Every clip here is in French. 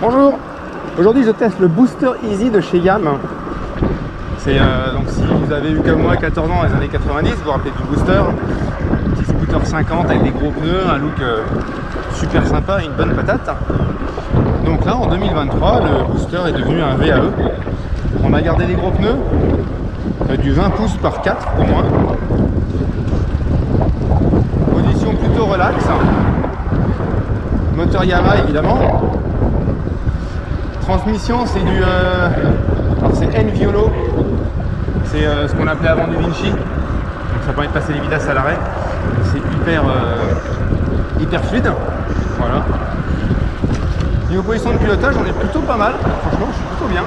Bonjour. Aujourd'hui je teste le Booster Easy de chez Yam. C'est donc si vous avez eu comme moi 14 ans dans les années 90, vous vous rappelez du Booster, un petit scooter 50 avec des gros pneus, un look super sympa et une bonne patate. Donc là en 2023 le Booster est devenu un VAE. On a gardé les gros pneus, du 20 pouces par 4 au moins. Position plutôt relax. Moteur Yamaha évidemment. Transmission c'est du alors c'est N-Violo, c'est ce qu'on appelait avant du Vinci, donc ça permet de passer les vitesses à l'arrêt, c'est hyper fluide. Voilà. Niveau position de pilotage on est plutôt pas mal, franchement je suis plutôt bien.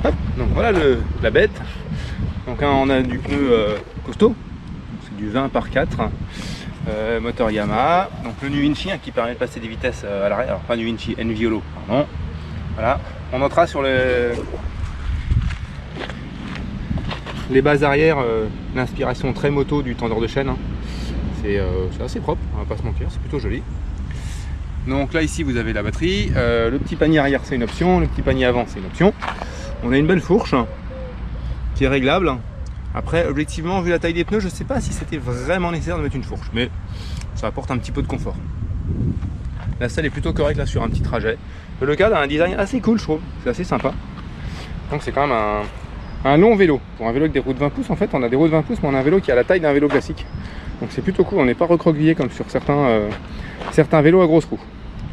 Hop, donc voilà la bête. Donc hein, on a du pneu costaud, c'est du 20 par 4. Moteur Yamaha, donc le Nu Vinci qui permet de passer des vitesses à l'arrêt, alors pas Nu Vinci, N-Violo, pardon. Voilà, on notera sur les bases arrière l'inspiration très moto du tendeur de chaîne, hein. C'est assez propre, on va pas se mentir, c'est plutôt joli. Donc là ici vous avez la batterie, le petit panier arrière c'est une option, le petit panier avant c'est une option. On a une belle fourche qui est réglable. Après, objectivement, vu la taille des pneus, je ne sais pas si c'était vraiment nécessaire de mettre une fourche, mais ça apporte un petit peu de confort. La selle est plutôt correcte là sur un petit trajet. Le local a un design assez cool, je trouve, c'est assez sympa. Donc c'est quand même un long vélo. Pour un vélo avec des roues de 20 pouces, en fait, on a des roues de 20 pouces, mais on a un vélo qui a la taille d'un vélo classique. Donc c'est plutôt cool, on n'est pas recroquevillé comme sur certains vélos à grosses roues.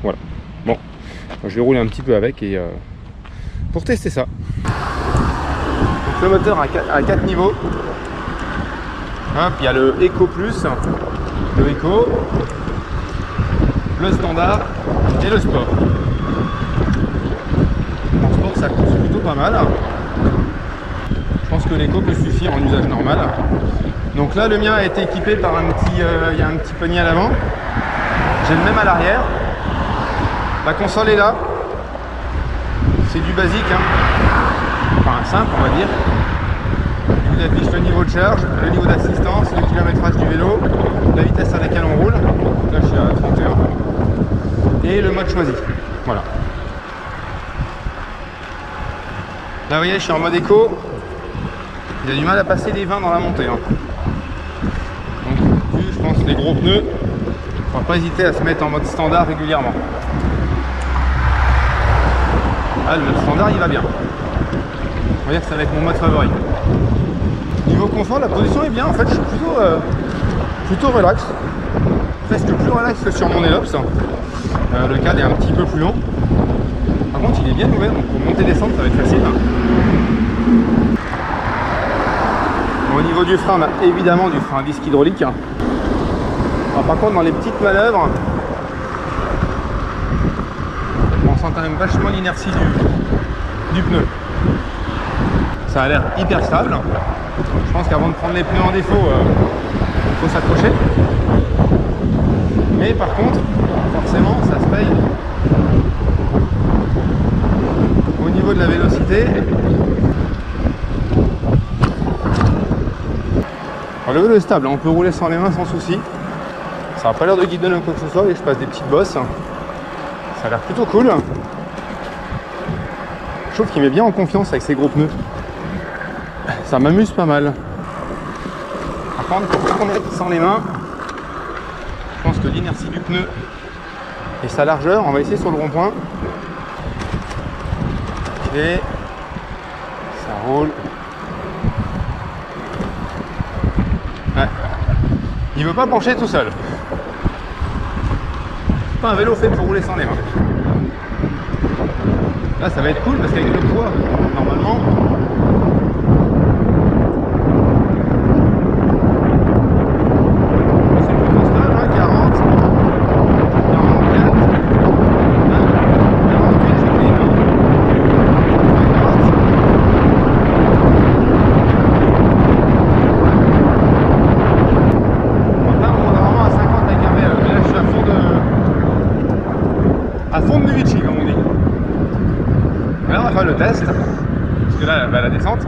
Voilà. Bon, je vais rouler un petit peu avec et pour tester ça. Le moteur a 4 niveaux. Hop, il y a le Eco Plus, le Eco, le standard et le sport. En sport ça coûte plutôt pas mal. Je pense que l'Eco peut suffire en usage normal. Donc là le mien a été équipé par il y a un petit panier à l'avant. J'ai le même à l'arrière. La console est là. C'est du basique, hein. Enfin simple on va dire. Il affiche le niveau de charge, le niveau d'assistance, le kilométrage du vélo, la vitesse à laquelle on roule, là je suis à 31, et le mode choisi. Voilà. Là vous voyez je suis en mode éco, il a du mal à passer les 20 dans la montée, hein. Donc vu je pense les gros pneus, il ne faut pas hésiter à se mettre en mode standard régulièrement. Ah, le mode standard il va bien. On va dire que ça va être mon mode favori. Niveau confort, la position est bien. En fait, je suis plutôt relax. Presque plus relax que sur mon Elops. Le cadre est un petit peu plus long. Par contre, il est bien ouvert. Donc pour monter et descendre, ça va être facile. Au niveau du frein, on a évidemment du frein à disque hydraulique. Alors, par contre, dans les petites manœuvres, on sent quand même vachement l'inertie du pneu. Ça a l'air hyper stable. Je pense qu'avant de prendre les pneus en défaut, il faut s'accrocher. Mais par contre, forcément, ça se paye. Au niveau de la vélocité, alors le vélo est stable, on peut rouler sans les mains sans souci. Ça n'a pas l'air de guider ou quoi que ce soit, et je passe des petites bosses. Ça a l'air plutôt cool. Je trouve qu'il met bien en confiance avec ses gros pneus. Ça m'amuse pas mal. Par contre, pour tourner sans les mains, je pense que l'inertie du pneu et sa largeur, on va essayer sur le rond-point. Et ça roule. Ouais. Il veut pas pencher tout seul. C'est pas un vélo fait pour rouler sans les mains. Là, ça va être cool parce qu'avec le poids, normalement, le test, parce que là la descente,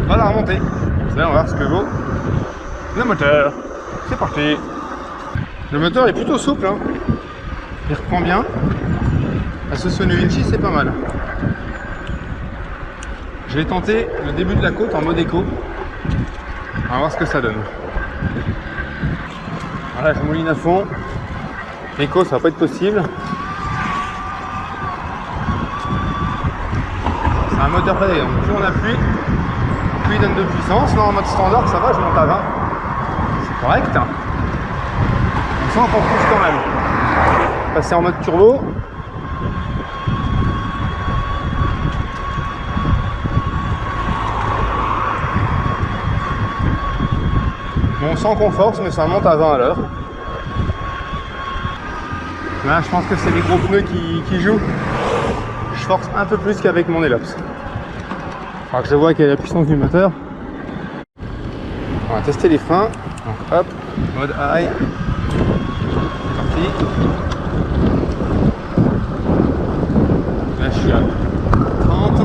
on va la remonter. Là on va voir ce que vaut le moteur. C'est parti. Le moteur est plutôt souple, hein. Il reprend bien. La Sosone Vinci, c'est pas mal. Je vais tenter le début de la côte en mode éco. On va voir ce que ça donne. Voilà, je mouline à fond. Éco, ça va pas être possible. C'est un moteur pareil, donc plus on appuie, plus il donne de puissance. Là en mode standard, ça va, je monte à 20. C'est correct. On sent qu'on pousse quand même. Passer en mode turbo. On sent qu'on force, mais ça monte à 20 à l'heure. Là, je pense que c'est les gros pneus qui jouent. Je force un peu plus qu'avec mon Elops. Alors que je vois qu'il y a la puissance du moteur. On va tester les freins. Donc hop, mode high. Parti. Là, je suis à 30.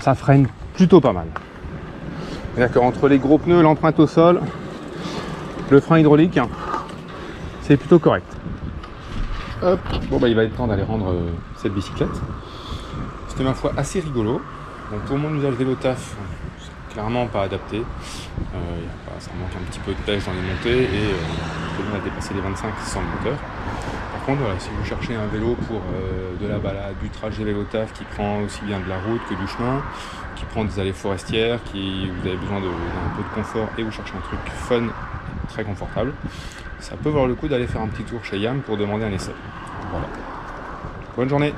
Ça freine plutôt pas mal. C'est-à-dire qu'entre les gros pneus, l'empreinte au sol, le frein hydraulique, c'est plutôt correct. Hop. Bon bah il va être temps d'aller rendre cette bicyclette. C'était ma foi assez rigolo. Donc pour mon usage vélo taf, c'est clairement pas adapté. Ça manque un petit peu de pêche dans les montées et on a dépassé les 25 sans le moteur. Par contre, voilà, si vous cherchez un vélo pour de la balade, du trajet vélo taf qui prend aussi bien de la route que du chemin, qui prend des allées forestières, vous avez besoin d'un peu de confort et vous cherchez un truc fun, très confortable, ça peut valoir le coup d'aller faire un petit tour chez Yam pour demander un essai. Voilà. Bonne journée.